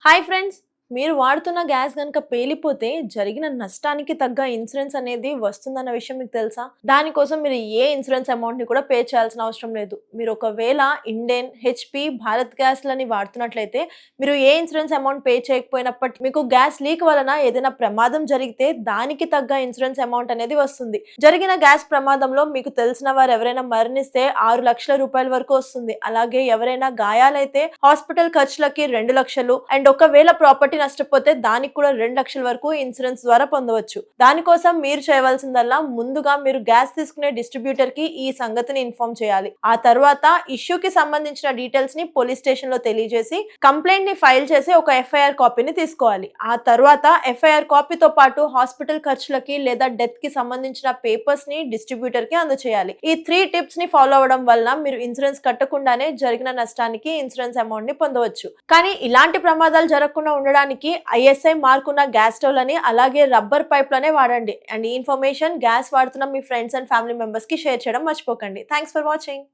Hi friends, మీరు వాడుతున్న gas గనుక పేలిపోతే జరిగిన నష్టానికి తగ్గ ఇన్సూరెన్స్ అనేది వస్తుందన్న విషయం మీకు తెలుసా? దానికోసం మీరు ఏ ఇన్సూరెన్స్ అమౌంట్ ని కూడా పే చేయాల్సిన అవసరం లేదు. మీరు ఒకవేళ ఇండేన్, హెచ్పి, భారత్ గ్యాస్‌లని వాడుతున్నట్లయితే మీరు ఏ ఇన్సూరెన్స్ అమౌంట్ పే చేయకపోయినప్పటికీ మీకు గ్యాస్ లీక్ వలన ఏదైనా ప్రమాదం జరిగితే దానికి తగ్గ ఇన్సూరెన్స్ అమౌంట్ అనేది వస్తుంది. జరిగిన గ్యాస్ ప్రమాదంలో మీకు తెలిసిన వారు ఎవరైనా మరణిస్తే 6 లక్షల రూపాయల వరకు వస్తుంది. అలాగే ఎవరైనా గాయాలైతే హాస్పిటల్ ఖర్చులకి 2 లక్షలు అండ్ ఒకవేళ ప్రాపర్టీ నష్టపోతే దానికి కూడా 2 లక్షల వరకు ఇన్సూరెన్స్ ద్వారా పొందవచ్చు. దానికోసం మీరు చేయవలసిందల్లా ముందుగా మీరు గ్యాస్ తీసుకునే డిస్ట్రిబ్యూటర్ కి ఈ సంగతిని ఇన్ఫార్మ్ చేయాలి. ఆ తర్వాత ఇష్యూకి సంబంధించిన డీటెయిల్స్ ని పోలీస్ స్టేషన్ లో తెలియజేసి కంప్లైంట్ ని ఫైల్ చేసి ఒక ఎఫ్ఐఆర్ కాపీని తీసుకోవాలి. ఆ తర్వాత ఎఫ్ఐఆర్ కాపీతో పాటు హాస్పిటల్ ఖర్చులకి లేదా డెత్ కి సంబంధించిన పేపర్స్ ని డిస్ట్రిబ్యూటర్ కి అందజేయాలి. ఈ 3 టిప్స్ ని ఫాలో అవడం వల్ల మీరు ఇన్సూరెన్స్ కట్టకుండానే జరిగిన నష్టానికి ఇన్సూరెన్స్ అమౌంట్ ని పొందవచ్చు. కానీ ఇలాంటి ప్రమాదాలు జరగకుండా ఉండడానికి ఐఎస్ఐ మార్కున్న గ్యాస్ స్టవ్లని అలాగే రబ్బర్ పైప్లనే వాడండి. అండ్ ఈ ఇన్ఫర్మేషన్ గ్యాస్ వాడుతున్న మీ ఫ్రెండ్స్ అండ్ ఫ్యామిలీ మెంబర్స్ కి షేర్ చేయడం మర్చిపోకండి. Thanks for watching.